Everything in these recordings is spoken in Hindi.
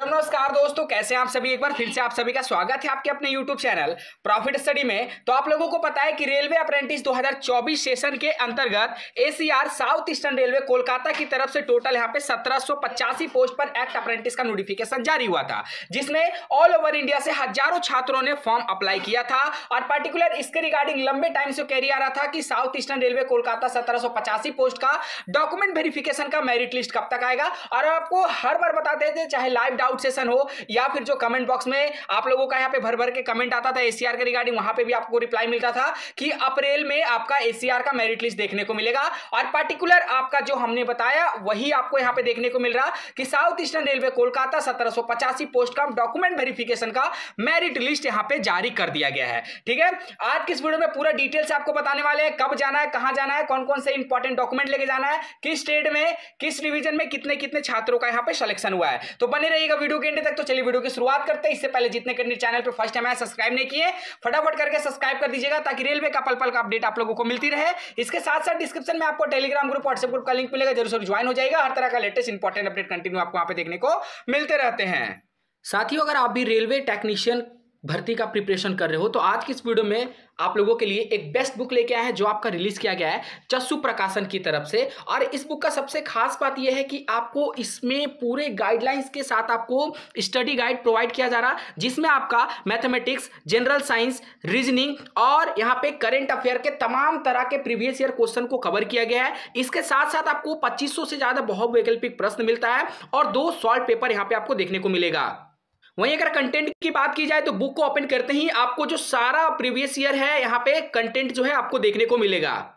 नमस्कार दोस्तों, कैसे हैं आप सभी। एक बार फिर से आप सभी का स्वागत है आपके अपने YouTube चैनल प्रॉफिट स्टडी में। तो आप लोगों को पता है कि रेलवे अप्रेंटिस 2024 सेशन के अंतर्गत ACR south eastern railway Kolkata की तरफ से टोटल यहाँ पे 1785 पोस्ट पर एक्ट अप्रेंटिस का नोटिफिकेशन जारी हुआ था, जिसमें ऑल ओवर इंडिया से हजारों छात्रों ने फॉर्म अप्लाई किया था। और पर्टिकुलर इसके रिगार्डिंग लंबे टाइम से कैरी आ रहा था कि south eastern railway Kolkata 1785 post का डॉक्यूमेंट वेरिफिकेशन का मेरिट लिस्ट कब तक आएगा। और आपको हर बार बताते थे, चाहे लाइव डाउट सेशन हो या फिर जो कमेंट बॉक्स में आप लोगों का यहाँ पे भर भर के कमेंट आता था ACR के रिगार्डिंग, वहां पे भी आपको रिप्लाई मिलता था कि अप्रैल में आपका ACR का मेरिट लिस्ट देखने को मिलेगा। और पर्टिकुलर आपका जो हमने बताया वही आपको यहाँ पे देखने को मिल रहा कि south eastern railway Kolkata 1785 post का डॉक्यूमेंट वेरिफिकेशन का मेरिट लिस्ट यहाँ पे जारी कर दिया गया है। ठीक है, आज की इस वीडियो में पूरा डिटेल से आपको बताने वाले हैं कब जाना है, कहां जाना है, कौन कौन से इंपॉर्टेंट डॉक्यूमेंट लेके जाना है, किस स्टेट में, किस डिवीजन में कितने कितने छात्रों का यहाँ पे सिलेक्शन हुआ है। तो बने रहिएगा वीडियो के एंड तक। तो चलिए वीडियो की शुरुआत करते हैं। इससे पहले जितने कंटेंट चैनल पे फर्स्ट टाइम आए सब्सक्राइब नहीं किए, फटाफट करके सब्सक्राइब कर दीजिएगा ताकि रेलवे का पल पल का अपडेट आप लोगों को मिलती रहे। इसके साथ साथ डिस्क्रिप्शन में आपको टेलीग्राम ग्रुप, व्हाट्सएप ग्रुप का लिंक मिलेगा, जरूर ज्वाइन हो जाएगा। हर तरह का लेटेस्ट इंपॉर्टेंट अपडेट कंटिन्यू आपको वहां पे देखने को मिलते रहते हैं। साथियों, अगर आप भी रेलवे टेक्नीशियन भर्ती का प्रिपरेशन कर रहे हो तो आज की इस वीडियो में आप लोगों के लिए एक बेस्ट बुक लेके आए हैं जो आपका रिलीज किया गया है चस्सू प्रकाशन की तरफ से। और इस बुक का सबसे खास बात यह है कि आपको इसमें पूरे गाइडलाइंस के साथ आपको स्टडी गाइड प्रोवाइड किया जा रहा, जिसमें आपका मैथमेटिक्स, जनरल साइंस, रीजनिंग और यहाँ पे करंट अफेयर के तमाम तरह के प्रीवियस ईयर क्वेश्चन को कवर किया गया है। इसके साथ साथ आपको 2500 से ज्यादा बहुवैकल्पिक प्रश्न मिलता है और 2 सॉल्व पेपर यहाँ पे आपको देखने को मिलेगा। वहीं अगर कंटेंट की बात की जाए तो बुक को ओपन करते ही आपको जो सारा प्रीवियस ईयर है यहाँ पे कंटेंट जो है आपको देखने को मिलेगा।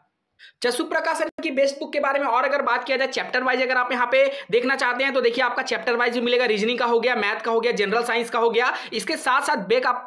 चस्सू प्रकाशन की बेस्ट बुक के बारे में और अगर बात किया जाए चैप्टर वाइज, अगर आप यहाँ पे देखना चाहते हैं तो देखिए आपका चैप्टर वाइज भी मिलेगा। रीजनिंग का हो गया, मैथ का हो गया, जनरल साइंस का हो गया। इसके साथ साथ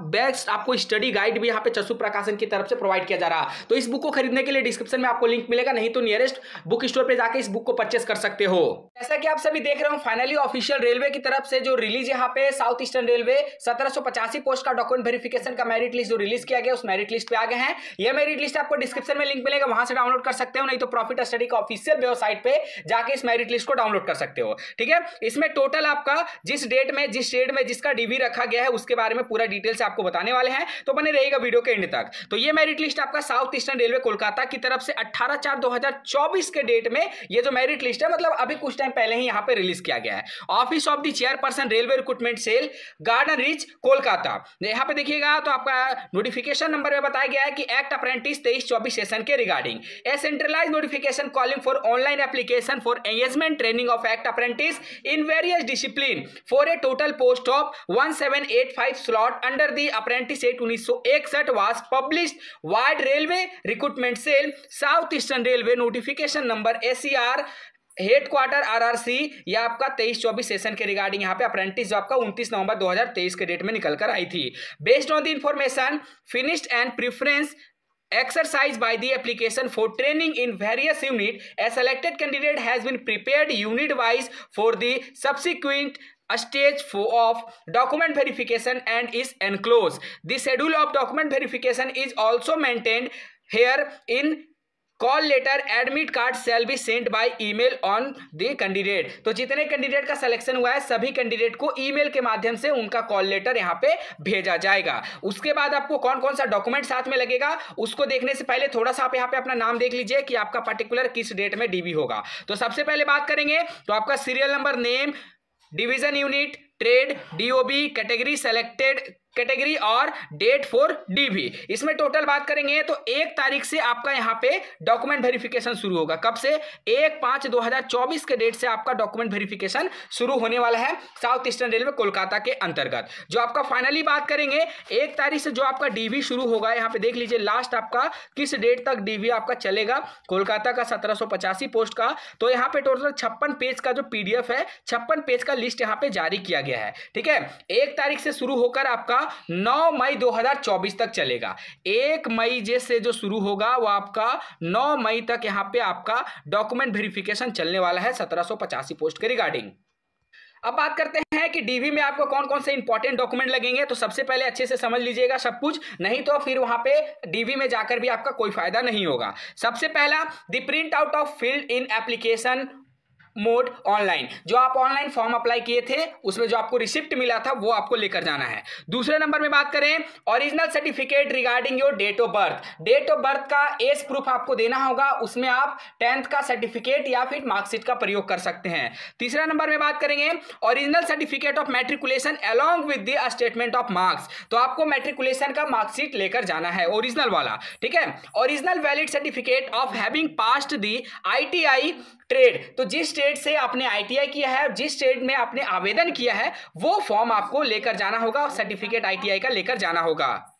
बेस्ट आपको स्टडी गाइड भी यहाँ पे चस्सू प्रकाशन की तरफ से प्रोवाइड किया जा रहा। तो इस बुक को खरीदने के लिए डिस्क्रिप्शन में आपको लिंक मिलेगा, नहीं तो नियरेस्ट बुक स्टोर पर जाकर इस बुक को परचेस कर सकते हो। जैसा कि आप सभी देख रहे हो, फाइनली ऑफिशियल रेलवे की तरफ से जो रिलीज यहाँ पे साउथ ईस्टर्न रेलवे 1785 पोस्ट का डॉक्यूमेंट वेरिफिकेशन का मेरिट लिस्ट जो रिलीज किया गया उस मेरिट लिस्ट पे आ गए हैं। यह मेरिट लिस्ट आपको डिस्क्रिप्शन में लिंक मिलेगा, वहां से डाउनलोड कर सकते हो, नहीं तो प्रॉफिट स्टडी का ऑफिशियल वेबसाइट पे जाके इस मेरिट लिस्ट को डाउनलोड कर सकते हो। ठीक है, इसमें टोटल आपका जिस डेट में, जिस स्टेट में जिसका डीवी रखा गया है उसके बारे में पूरा डिटेल से आपको बताने वाले हैं, तो बने रहेगा वीडियो के एंड तक। तो ये मेरिट लिस्ट आपका साउथ ईस्टर्न रेलवे कोलकाता की तरफ से 18/4/2024 के डेट में ये जो मेरिट लिस्ट है, मतलब अभी कुछ टाइम पहले ही यहाँ पे रिलीज किया गया है। Office of the chairperson railway recruitment cell, Garden Reach, Kolkata. यहाँ पे देखिएगा तो आपका नोटिफिकेशन नंबर में बताया गया है कि एक्ट अप्रेंटिस 23-24 सेशन के regarding a centralise notification calling for online application for engagement training of act apprentice in various discipline for a total post of 1785 slot under the Apprentice Act 1961 was published wide railway recruitment cell South Eastern Railway notification number ACR headquarter RRC या आपका 23-24 सेशन के रिगार्डिंग यहाँ पे अप्रेंटिस जो आपका 29 नवंबर 2023 के डेट में निकल कर आई थी। Based on the information finished and preference exercised by the application for training in various unit, a selected candidate has been prepared unit wise for the subsequent stage of document verification and is enclosed. The schedule of document verification is also maintained here in call letter admit card shall be sent by email on the candidate. तो जितने कैंडिडेट का सिलेक्शन हुआ है सभी कैंडिडेट को ईमेल के माध्यम से उनका कॉल लेटर यहाँ पे भेजा जाएगा। उसके बाद आपको कौन कौन सा डॉक्यूमेंट साथ में लगेगा उसको देखने से पहले थोड़ा सा आप यहाँ पे अपना नाम देख लीजिए कि आपका पर्टिकुलर किस डेट में डीबी होगा। तो सबसे पहले बात करेंगे तो आपका serial number, name, division unit, trade, DOB, category, selected category और डेट फॉर डीवी। इसमें टोटल बात करेंगे तो 1 तारीख से आपका यहाँ पे डॉक्यूमेंट वेरिफिकेशन शुरू होगा। कब से? 1/5/2024 के डेट से आपका डॉक्यूमेंट वेरिफिकेशन शुरू होने वाला है साउथ ईस्टर्न रेलवे कोलकाता के अंतर्गत। जो आपका फाइनली बात करेंगे 1 तारीख से जो आपका डीवी शुरू होगा, यहाँ पे देख लीजिए लास्ट आपका किस डेट तक डीवी आपका चलेगा कोलकाता का 1785 पोस्ट का। तो यहाँ पे टोटल 56 पेज का जो PDF है, 56 पेज का लिस्ट यहाँ पे जारी किया गया है। ठीक है, 1 तारीख से शुरू होकर आपका 9 मई 2024 तक चलेगा। 1 मई से जो शुरू होगा वो आपका 9 मई तक यहाँ पे आपका डॉक्यूमेंट वेरिफिकेशन चलने वाला है 1785 पोस्ट के रिगार्डिंग। अब बात करते हैं कि डीवी में आपको कौन कौन से इंपॉर्टेंट डॉक्यूमेंट लगेंगे। तो सबसे पहले अच्छे से समझ लीजिएगा सब कुछ, नहीं तो फिर वहां पे डीवी में जाकर भी आपका कोई फायदा नहीं होगा। सबसे पहला the print out of field in application mode online, जो आप ऑनलाइन फॉर्म अप्लाई किए थे उसमें जो आपको रिसिप्ट मिला था वो आपको लेकर जाना है। दूसरे नंबर में बात करें original certificate regarding your date of birth, date of birth का एज प्रूफ आपको देना होगा, उसमें आप 10th का सर्टिफिकेट या फिर मार्कशीट का प्रयोग कर सकते हैं। तीसरा नंबर में बात करेंगे original certificate of matriculation along with the statement of marks, तो आपको मैट्रिकुलेशन का मार्कशीट लेकर जाना है ओरिजिनल वाला, ठीक है। Original valid certificate of having passed the ITI trade, तो जिस ट्रेड से आपने ITI किया है, जिस ट्रेड में आपने आवेदन किया है वो फॉर्म आपको लेकर जाना होगा, सर्टिफिकेट ITI का लेकर जाना होगा।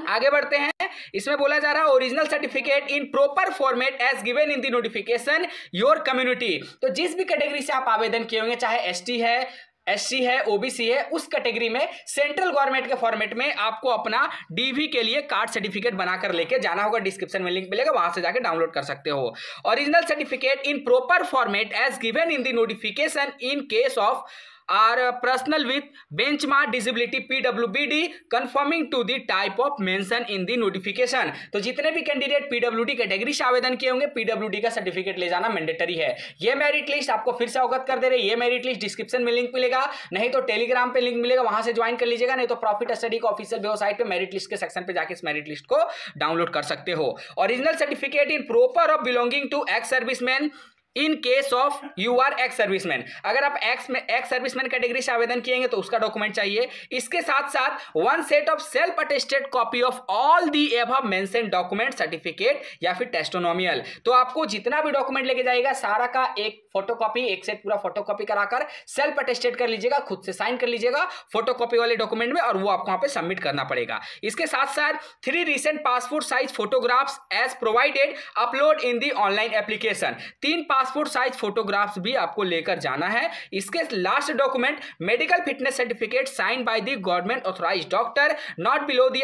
आगे बढ़ते हैं, इसमें बोला जा रहा है original certificate in proper format as given in the notification your community, तो जिस भी कैटेगरी से आप आवेदन किए होंगे, चाहे ST है, SC है, OBC है, उस कैटेगरी में सेंट्रल गवर्नमेंट के फॉर्मेट में आपको अपना DV के लिए कार्ड सर्टिफिकेट बनाकर लेके जाना होगा। डिस्क्रिप्शन में लिंक मिलेगा, वहां से जाकर डाउनलोड कर सकते हो। Original certificate in proper format as given in the notification in case of are personal with benchmark disability PWBD conforming to the type of mention in the notification, तो जितने भी कैंडिडेट PWD कैटेगरी से आवेदन किए होंगे PWD का सर्टिफिकेट ले जाना मैंडेटरी है। ये मेरिट लिस्ट आपको फिर से अवगत कर दे रहे हैं, ये मेरिट लिस्ट डिस्क्रिप्शन में लिंक मिलेगा, नहीं तो टेलीग्राम पे लिंक मिलेगा, वहां से ज्वाइन कर लीजिएगा, नहीं तो प्रॉफिट स्टडी का ऑफिशियल वेबसाइट पे मेरिट लिस्ट के सेक्शन पे जाकर इस मेरिट लिस्ट को डाउनलोड कर सकते हो। Original certificate in proper of belonging to ex serviceman in case of you are ex serviceman, अगर आप एक्स सर्विसमैन कैटेगरी से आवेदन किएंगे तो उसका डॉक्यूमेंट चाहिए। इसके साथ साथ one set of self attested copy of all the above mention document, certificate या फिर टेस्टोनोमियल, तो आपको जितना भी डॉक्यूमेंट लेके जाएगा सारा का एक फोटोकॉपी, एक सेट पूरा फोटोकॉपी कराकर सेल्फ अटेस्टेड कर लीजिएगा, खुद से साइन कर लीजिएगा फोटोकॉपी वाले डॉक्यूमेंट में, और वो आपको वहां पे सबमिट करना पड़ेगा। इसके साथ साथ 3 recent passport size photographs as provided upload in the online application, 3 passport size photographs भी आपको लेकर जाना है। इसके last document medical fitness certificate sign by the government authorised doctor not below the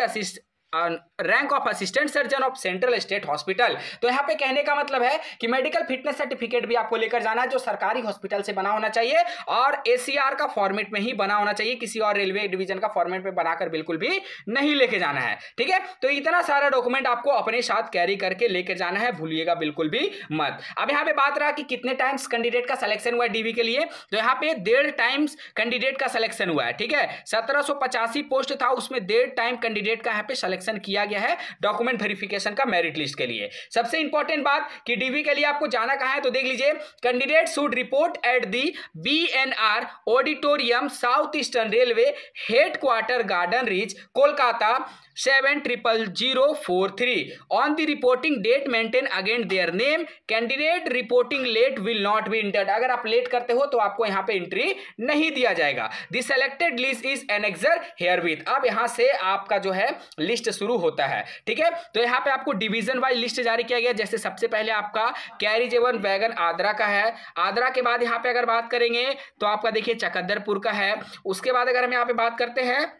rank of assistant surgeon of central state hospital, तो यहां पे कहने का मतलब है कि मेडिकल फिटनेस सर्टिफिकेट भी आपको लेकर जाना है, जो सरकारी हॉस्पिटल से बना होना चाहिए और ACR का फॉर्मेट में ही बना होना चाहिए, किसी और रेलवे डिवीजन का फॉर्मेट में बनाकर बिल्कुल भी नहीं लेके जाना है, ठीक है। तो इतना सारा डॉक्यूमेंट आपको अपने साथ कैरी करके लेके जाना है, भूलिएगा बिल्कुल भी मत। अब यहाँ पे बात रहा कि कितने टाइम्स कैंडिडेट का सिलेक्शन हुआ है DV के लिए, तो यहाँ पे 1.5 टाइम्स कैंडिडेट का सिलेक्शन हुआ है, ठीक है। 1785 पोस्ट था, उसमें 1.5 टाइम कैंडिडेट का यहाँ पे सिलेक्शन किया गया है डॉक्यूमेंट वेरिफिकेशन का मेरिट लिस्ट के लिए। सबसे इंपॉर्टेंट बात कि DV के लिए आपको जाना कहां है, तो देख लीजिए, candidate should report at the BNR auditorium south eastern railway headquarter Garden Reach Kolkata 70043 on the reporting date maintain against their name, candidate reporting late will not be entered, अगर आप लेट करते हो तो आपको यहां पे एंट्री नहीं दिया जाएगा। The selected list is annexure here with, अब यहां से आपका जो है लिस्ट शुरू होता है, ठीक है। तो यहां पे आपको डिवीजन वाइज लिस्ट जारी किया गया, जैसे सबसे पहले आपका कैरिज एवन वैगन आद्रा का है, आद्रा के बाद यहां पे अगर बात करेंगे तो आपका देखिए चकद्दरपुर का है, उसके बाद अगर हम यहां पे बात करते हैं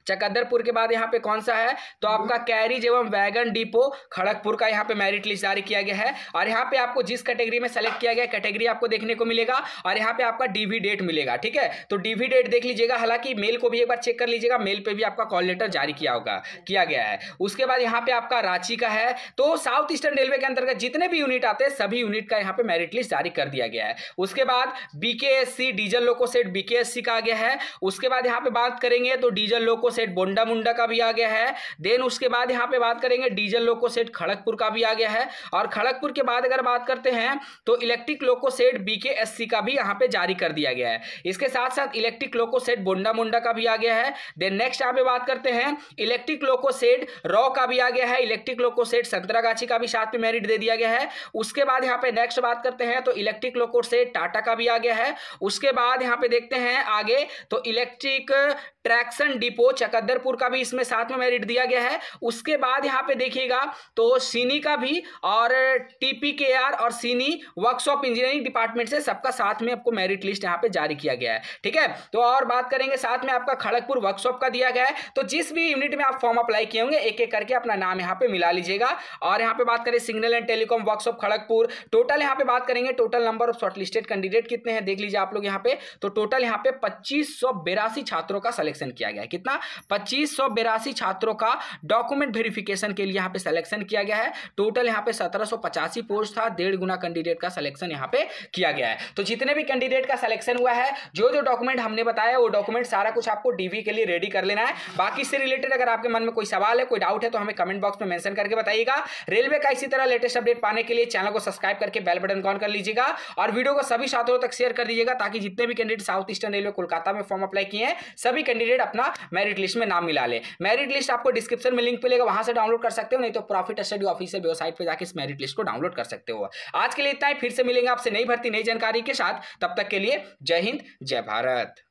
चकद्दरपुर के बाद यहाँ पे कौन सा है, तो आपका कैरिज एवं वैगन डिपो खड़गपुर का यहाँ पे मेरिट लिस्ट जारी किया गया है, और यहाँ पे आपको जिस कैटेगरी में सेलेक्ट किया गया कैटेगरी आपको देखने को मिलेगा, और यहाँ पे आपका DV डेट मिलेगा, ठीक है। तो DV डेट देख लीजिएगा, हालांकि मेल को भी एक बार चेक कर लीजिएगा, मेल पे भी आपका कॉल लेटर जारी किया गया है। उसके बाद यहाँ पे आपका रांची का है, तो साउथ ईस्टर्न रेलवे के अंतर्गत जितने भी यूनिट आते हैं सभी यूनिट का यहाँ पे मेरिट लिस्ट जारी कर दिया गया है। उसके बाद BKSC डीजल लोको सेट BKSC का आ गया है। उसके बाद यहाँ पे बात करेंगे तो डीजल लोको सेट बोंडा मुंडा का भी आ गया है। देन उसके बाद यहाँ पे बात करेंगे डीजल लोको सेट खड़गपुर का भी आ गया है, और खड़गपुर के बाद अगर बात करते हैं तो इलेक्ट्रिक लोको सेट BKSC का भी यहाँ पे जारी कर दिया गया है। इसके साथ साथ इलेक्ट्रिक लोको सेट बोंडा मुंडा का भी आ गया है। देन नेक्स्ट यहाँ पे बात करते हैं इलेक्ट्रिक लोको सेट रॉ का भी आ गया है, इलेक्ट्रिक लोको सेट संतरागाछी का भी साथ में मेरिट दे दिया गया है। उसके बाद यहाँ पे नेक्स्ट बात करते हैं तो इलेक्ट्रिक लोको सेट टाटा का भी आ गया है। उसके बाद यहाँ पे देखते हैं आगे तो इलेक्ट्रिक ट्रैक्शन डिपो चकद्दरपुर का भी इसमें साथ में मेरिट दिया गया है। उसके बाद यहाँ पे देखिएगा तो सीनी का भी और TPKR और सीनी वर्कशॉप इंजीनियरिंग डिपार्टमेंट से सबका साथ में आपको मेरिट लिस्ट यहाँ पे जारी किया गया है, ठीक है। तो और बात करेंगे साथ में आपका खड़गपुर वर्कशॉप का दिया गया है। तो जिस भी यूनिट में आप फॉर्म अप्लाई किए होंगे एक एक करके अपना नाम यहाँ पे मिला लीजिएगा। और यहाँ पे बात करें signal and telecom workshop Kharagpur, total यहाँ पे बात करेंगे total number of shortlisted candidate कितने हैं देख लीजिए आप लोग यहाँ पे। तो टोटल यहाँ पे 2582 छात्रों का सिलेक्शन सिलेक्शन किया गया है। कितना? 2582 छात्रों का डॉक्यूमेंट वेरिफिकेशन के लिए यहाँ पे सिलेक्शन किया गया है। टोटल यहाँ पे 1785 पोस्ट था, 1.5 गुना कैंडिडेट का सिलेक्शन यहाँ पे किया गया है। तो जितने भी कैंडिडेट का सिलेक्शन हुआ है, जो जो डॉक्यूमेंट हमने बताया वो डॉक्यूमेंट सारा कुछ आपको डीवी के लिए रेडी कर लेना है। बाकी इससे रिलेटेड अगर आपके मन में कोई सवाल है, कोई डाउट है तो हमें कमेंट बॉक्स में मेंशन करके बताइएगा। रेलवे का इसी तरह लेटेस्ट अपडेट पाने के लिए चैनल को सब्सक्राइब करके बेल बटन ऑन कर लीजिएगा और वीडियो को सभी छात्रों तक शेयर कर दीजिएगा, ताकि जितने भी candidate south eastern railway Kolkata में फॉर्म अप्लाई किए हैं सभी कैंडिडेट अपना मेरिट लिस्ट में नाम मिला ले। मेरिट लिस्ट आपको डिस्क्रिप्शन में लिंक मिलेगा, वहां से डाउनलोड कर सकते हो, नहीं तो प्रॉफिट स्टडी ऑफिशियल वेबसाइट पे जाकर इस मेरिट लिस्ट को डाउनलोड कर सकते हो। आज के लिए इतना ही, फिर से मिलेंगे आपसे नई भर्ती नई जानकारी के साथ। तब तक के लिए जय हिंद जय भारत।